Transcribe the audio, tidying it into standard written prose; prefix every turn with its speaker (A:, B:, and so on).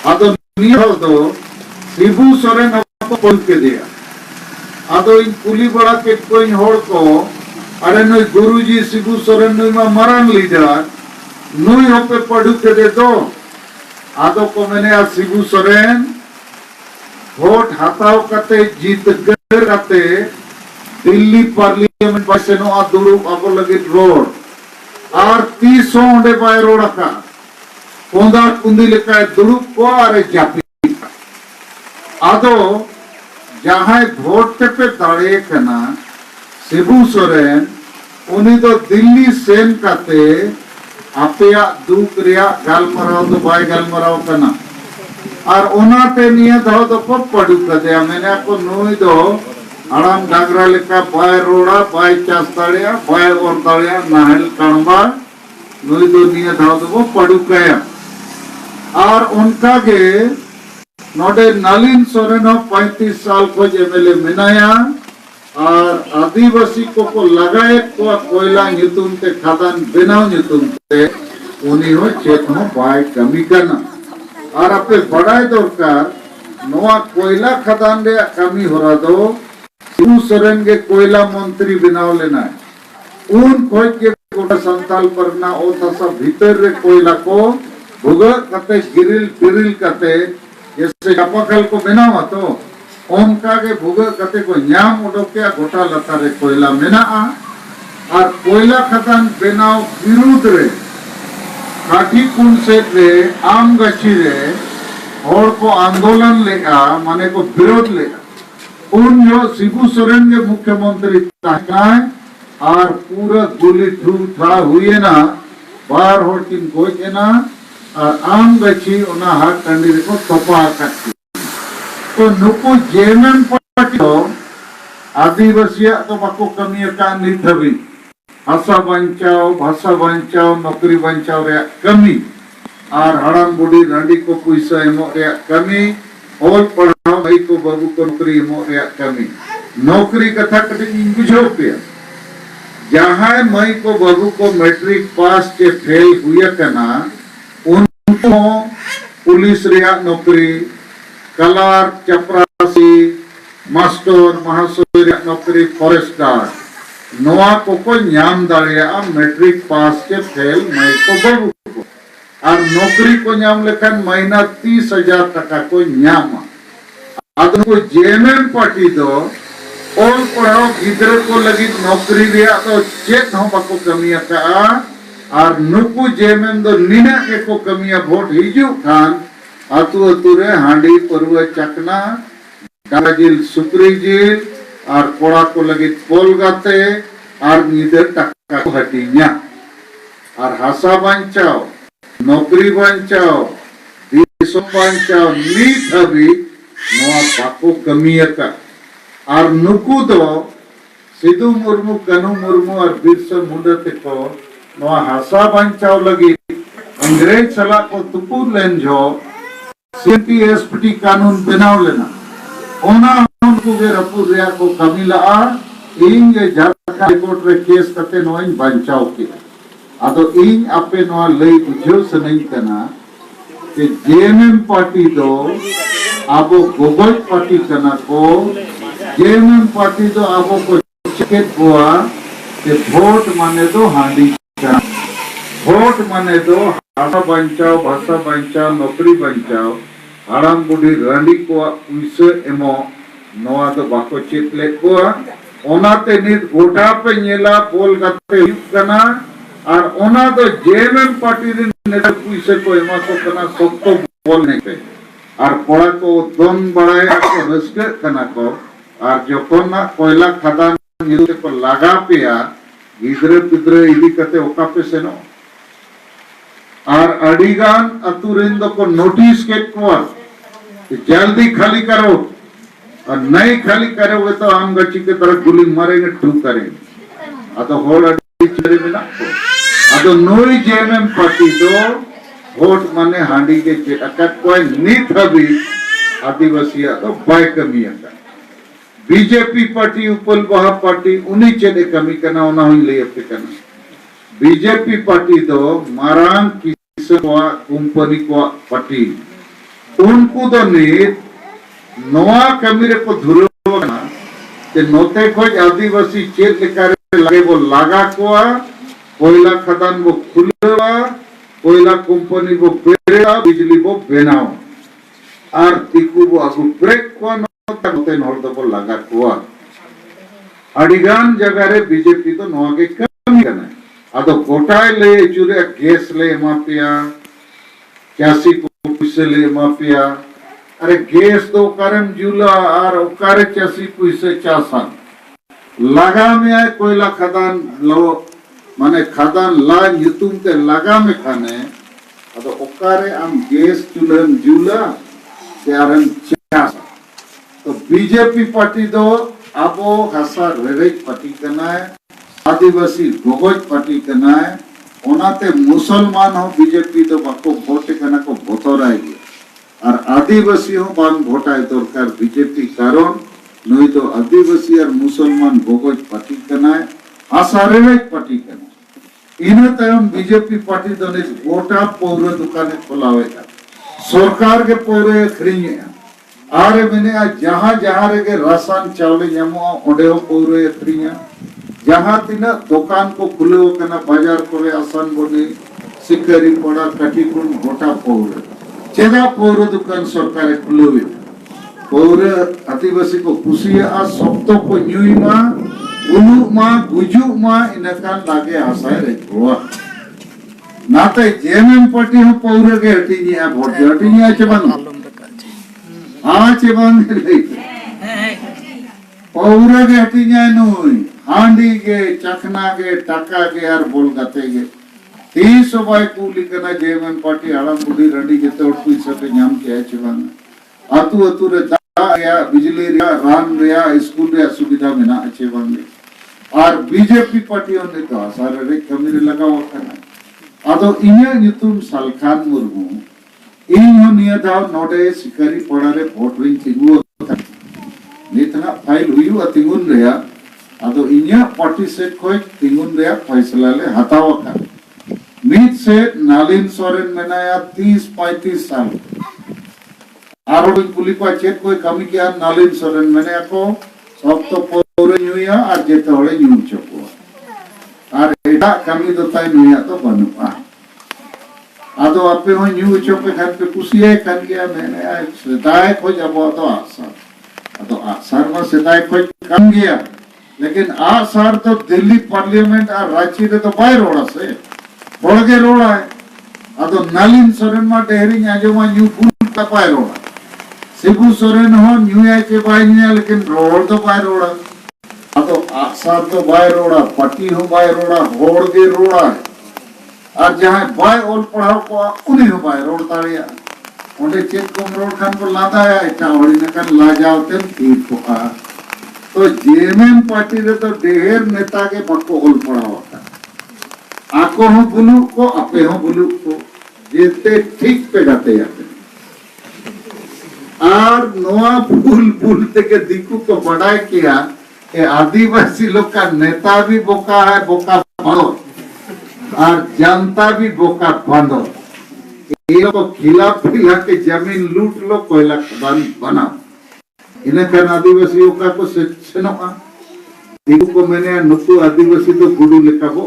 A: आदो नियो दो शिबू सोरेन को बोल के दिया आदो इन कुली बड़ा के कोई होड़ को अरे नई गुरुजी शिबू सोरेन नई मा मरांग लीडर नुई होपे पढ़ू के दे दो आदो को मैंने आ शिबू सोरेन वोट हाताव कते जीत गर कते दिल्ली पार्लियामेंट बसेनो आ दुड़ू आबो लगे रोड आर 30 ओंडे बाय रोड का कोंदा कुंदी लेका दुड़ू को आरे जापी आदो जहां वोट पे दाड़े कना शिबू सोरेन उनी तो दिल्ली सेन कते आपेया दुख रिया गालमराव दो बाय गालमराव कना और ओनाते निया दो तो को पड़ू कदे मैंने को नोई दो आराम डागरा लेका बाय रोड़ा बाय चास्ताड़िया बाय और दाड़िया नाहल कणबा नोई दो निया दो तो को पड़ू कया और उनका के नोडे नलिन सोरेन 35 साल को एमएलए मिनाया और आदिवासी को लगाए को कोयला नितुम ते खदान बनाव नितुम ते उनी हो चेत हो बाय कमी करना और अपने बड़ा दरकार नोआ कोयला खदान रे कमी हो रहा दो शिबू सोरेन के कोयला मंत्री बनाव लेना है उन खोज के गोटा संताल परना ओ तसा भीतर रे कोयला को भुगा कते गिरिल कते जैसे चापाकल को बनावा तो उनका के भुगा कते को न्याम उडोके गोटा लता रे कोयला मेना और कोयला खदान बनाव विरुद्ध रे काठी कुन से रे आम गची रे और को आंदोलन लेगा माने को विरोध लेगा उन जो शिबू सोरेन के मुख्यमंत्री ताकाय और पूरा गुली था हुए ना बार होड़ किन कोई ना और आम गची उना हाथ टंडी को तोपा करती तो नुकु जेएमएम पार्टी तो आदिवासी तो बाको कमी का नहीं थवी भाषा बचाओ नौकरी बचाओ रे कमी और हड़ाम बुढ़ी रंडी को पैसा एमो रे कमी और पढ़ाओ भाई को बाबू को नौकरी एमो रे कमी नौकरी कथा कटी बुझो पे जहां मई को बाबू को मैट्रिक पास के फेल हुए कना उनको पुलिस रे नौकरी कलार चपरासी मास्टर महासोई रे नौकरी फॉरेस्ट गार्ड नोआ को न्याम दाड़िया मैट्रिक पास के फेल मई को बाबू को और नौकरी को न्याम लेखन महीना 30,000 टका को न्याम आदो को जेएमएम पार्टी दो और पढ़ाओ गिदर को लगी नौकरी रिया तो चेत हो बाको कमिया का और नुकु जेएमएम दो निना के को कमिया वोट हिजू खान आतु अतु रे हांडी परवा चकना गाजिल सुक्री जिल और कोड़ा को लगी पोल गाते और नीदर टक्का को हटिया और हासा बचाओ नौकरी बचाओ देशो बचाओ नीत अभी नोआ बाको कमिया का और नुकु दो सिद्धू मुर्मू कनु मुर्मू और बिरसा मुंडा ते को नोआ हासा बचाओ लगी अंग्रेज सला को तुपुर लेन जो सीपीएसपी कानून बनाव लेना ओना उनको के रपुर रिया को कमिला इन जे झारखंड कोर्ट रे केस कते नोइन बचाव के आदो इन आपे नोआ लई बुझो सनई कना कि जेएमएम पार्टी दो आबो गोगोई पार्टी कना को जेएमएम पार्टी दो आबो को चिकेट हुआ कि वोट माने दो हांडी का वोट माने दो भाषा बचाओ नौकरी बचाओ हड़ाम बुढ़ी रंडी को उइसे एमो नोआ दो बाको चेत ले को ओनाते नित गोटा पे नेला बोल गते कना और ओना दो जेएमएम पार्टी रे नेता उइसे को एमा को कना सोक्तो बोल नहीं पे और कोड़ा को दोन बड़ाए को रस्के कना को और जोकोन ना कोयला खदान निदे को लगा पिया गिदरे पिदरे इदी कते ओका पे सेनो और अडिगान अतुरेंदो को नोटिस के को जल्दी खाली करो और नहीं खाली करोगे तो आम गच्ची के तरह गोली मारेंगे ठूक करेंगे अतो होड़ अडी चरे में ना अतो नोई जेएमएम पार्टी दो वोट माने हांडी के चेटा कोई नीत हबी आदिवासी तो बाय कमी का बीजेपी पार्टी उपल बहा पार्टी उन्हीं चेदे कमी करना उना हुई ले अपने करना बीजेपी पार्टी दो मारांग किसे को कंपनी को पार्टी उनको तो नीत नवा कमी रे को धुरो ना ते नोते खोज आदिवासी चेत लेकर लगे वो लागा कोआ कोयला खदान वो खुलेवा कोयला कंपनी वो बेरेगा बिजली वो बेनाओ और तिकु वो अगु ब्रेक को नोते नोर दो वो लागा कोआ अडिगान जगह रे बीजेपी तो नवा के कमी करना है अतो गोटाए ले चुरे गैस ले माफिया कैसी पुलिस ले माफिया अरे गैस तो करम जुला और उकारे कैसी पुलिस चासा लगा में आए कोयला खदान लो माने खदान ला युतुम ते लगा में खाने अतो उकारे हम गैस चुलन जुला त्यारन चासा तो बीजेपी पार्टी दो अबो हसा रेरेज पार्टी करना है आदिवासी गोगोज पार्टी करना है ओनाते मुसलमान हो बीजेपी तो बाको वोट करना को भोतराएगी और आदिवासी हो बांग भोटाए दरकार बीजेपी कारण नहीं तो आदिवासी और मुसलमान गोगोज पार्टी करना है आसारेज पार्टी करना इन तयम बीजेपी पार्टी तो ने गोटा पौर दुकाने खोलावेगा सरकार के पौरे खरीदे आरे मैंने आज जहां रे के राशन चावल जामो ओडे हो पौरे खरीदे जहां तीना दुकान को खुले हो कना बाजार करे आसान बने सिकरी पड़ा कटिकुन गोटा पौर चेदा पौर दुकान सरकार खुले हुए पौर आदिवासी को खुशी आ सप्तो को न्यूमा उलु मा गुजु मा इनका लागे आसाय रे गोवा नाते जेएमएम पार्टी हो पौर के हटिनिया वोट हटिनिया चबन चबन ले पौर के हटिनिया नोई हांडी के चखना के टाका के यार बोल गाते के 300 बाई कूली करना जेएमएम पार्टी आलम बुढ़ी रंडी के तोड़ कोई सके नाम के चबन अतु रे दा या बिजली रे रान रे स्कूल रे सुविधा में ना अच्छे बंगे और बीजेपी पार्टी ने तो सारे रे कमी लगा हुआ करना अदो इन्या युतुम सलखान मुर्मू इन हो निया दाव नोडे सिकारी पड़ा रे वोट रिंग तिगु नितना फाइल हुई अतिगुन रे अदो इन्या पार्टी से कोई तिगुन रे फैसला ले हटावा का मीत से नालिन सोरेन मनाया 30-35 साल आरो पुलिस को चेक कोई कमी किया नालिन सोरेन मने को सब तो पौरे न्यूया और जेते होले न्यू चको और एटा कमी तो ताई न्यूया तो बनुआ आदो आपे हो न्यू चोके खान पे कुसिए खान गया मैंने सदाय खोज अब तो आसार में सदाय खोज कम गया लेकिन आसार तो दिल्ली पार्लियामेंट और रांची रे तो बाय रोड़ा से बोल के रोड़ा है आदो नालिन सोरेन मा डेहरी आजो मा न्यू फुल का बाय रोड़ा सिबू सोरेन हो न्यू है के बाय न्यू लेकिन रोड तो बाय रोड़ा आदो आसार तो बाय रोड़ा पट्टी हो बाय रोड़ा होड़ के रोड़ा है और जहां बाय ओल पढ़ाओ को उन्हीं हो बाय रोड ताड़िया ओंडे चेक कम रोड खान को लादा है इटा होड़ी ने कन ला जाओ तेन ठीक को तो जेएमएम पार्टी रे तो ढेर नेता के बक्को ओल पढ़ाओ का आको हो बुलु को अपे हो बुलु को जेते ठीक पे जाते जाते और नोआ फूल फूल के दिकू को बढ़ाए किया कि आदिवासी लोग का नेता भी बोका है बोका बनो और जनता भी बोका बंदो ये लोग खिलाफ खिला के जमीन लूट लो कोयला खदान बनाओ इन्हें कर आदिवासियों का को सेनो दिकू को मैंने नुकु आदिवासी तो गुडू लेका को